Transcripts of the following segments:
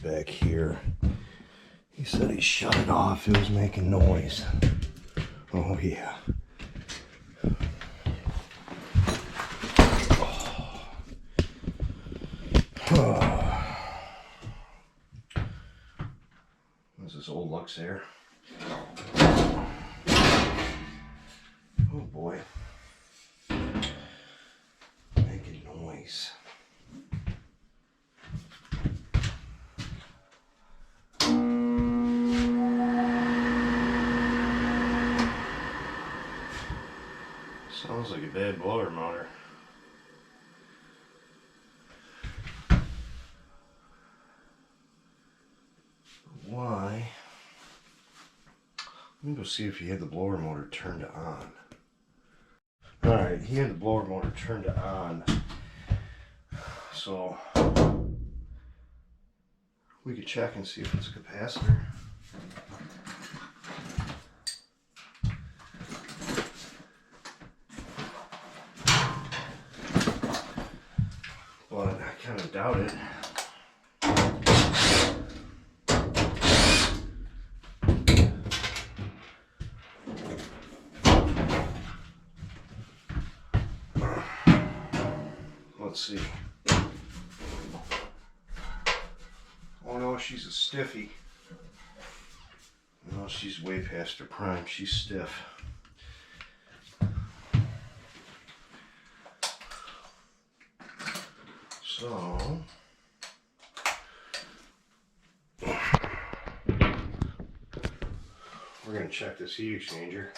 back here. He said he shut it off. It was making noise. Oh, yeah. What's this old Lux Air? Oh boy. Making noise. Sounds like a bad blower motor. Why? Let me go see if he had the blower motor turned on. Alright, he had the blower motor turned on. So we could check and see if it's a capacitor. But I kind of doubt it. Let's see. Oh no, she's a stiffy. No, she's way past her prime. She's stiff. So we're going to check this heat exchanger.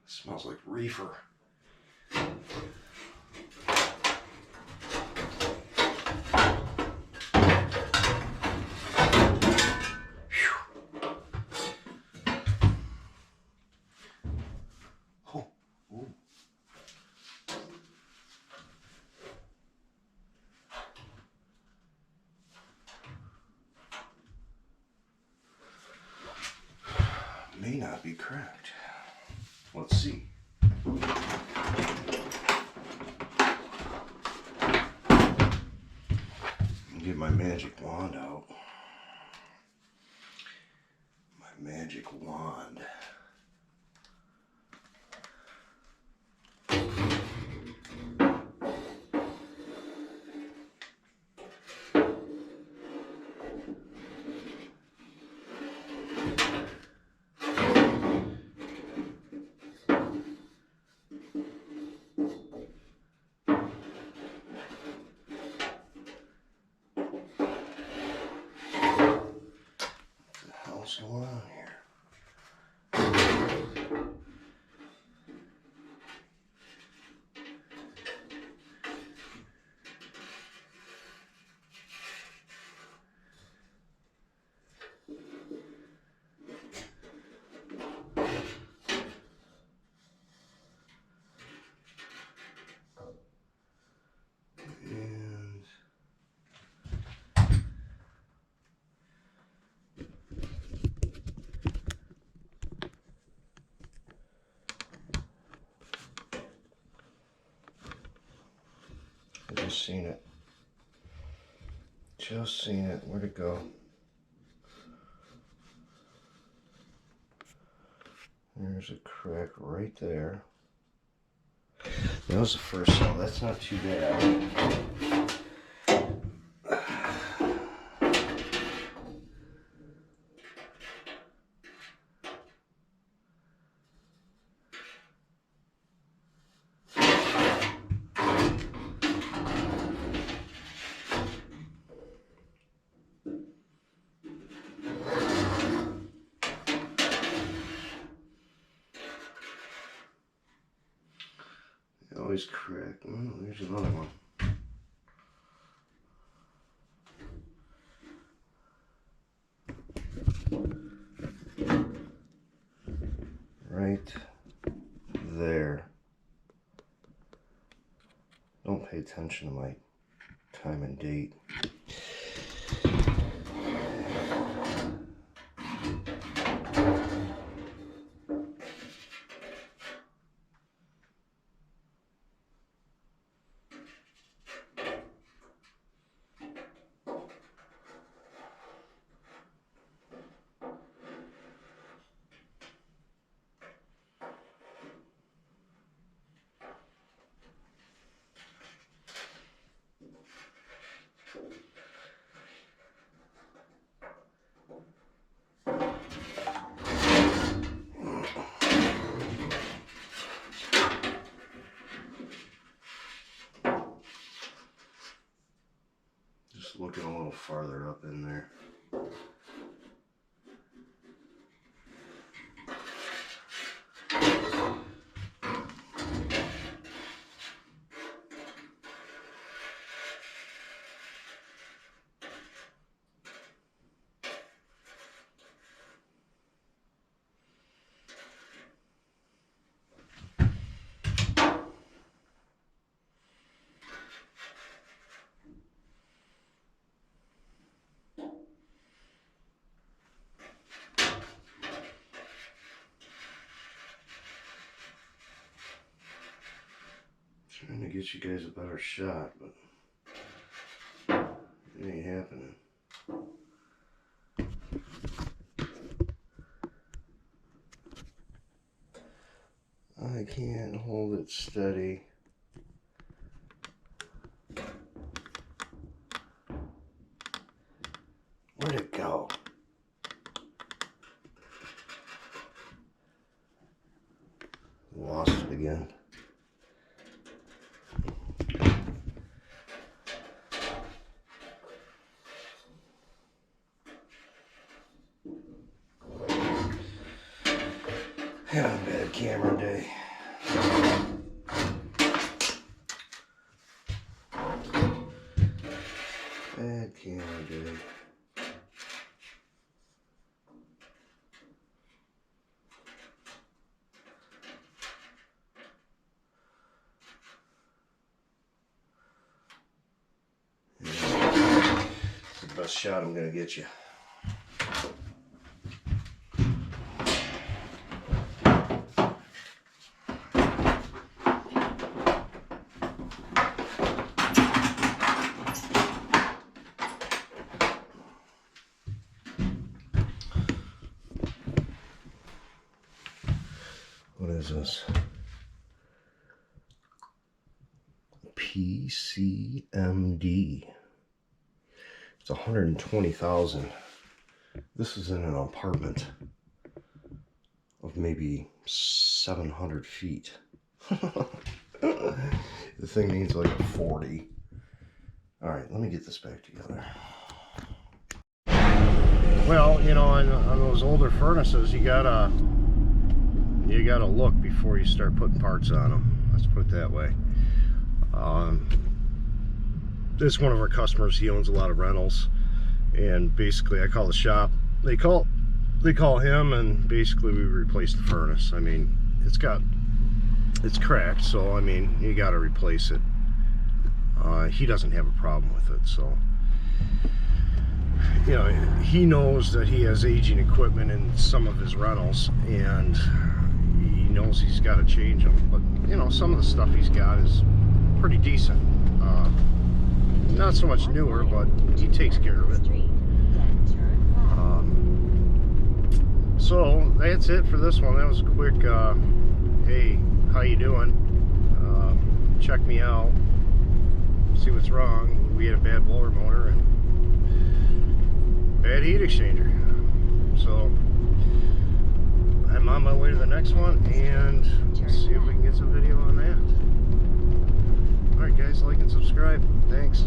Smells like Reefer. Oh, ooh. May not be correct. Let's see. Get my magic wand out. My magic wand. What's going on here? Just seen it. Just seen it. Where'd it go? There's a crack right there. That was the first cell. That's not too bad. Always crack. Oh, there's another one. don't pay attention to my time and date. Just looking a little farther up in there. Trying to get you guys a better shot, but it ain't happening. I can't hold it steady. Where'd it go? Lost it again. Had a bad camera day. Bad camera day. It's the best shot I'm gonna get you. What is this? PCMD. It's 120,000. This is in an apartment of maybe 700 feet. The thing needs like a 40. All right, let me get this back together. Well, you know, on those older furnaces, you gotta look before you start putting parts on them. Let's put it that way. This is one of our customers. He owns a lot of rentals, and basically I call the shop. They call him, and basically we replace the furnace. I mean, it's cracked, so I mean, you got to replace it. He doesn't have a problem with it, so you know, he knows that he has aging equipment in some of his rentals, and he knows he's got to change them. But you know, some of the stuff he's got is pretty decent. Not so much newer, but he takes care of it. So that's it for this one. That was a quick, hey, how you doing? Check me out. See what's wrong. We had a bad blower motor and bad heat exchanger. So I'm on my way to the next one, and see if we can get some video on that. Alright guys, like and subscribe. Thanks.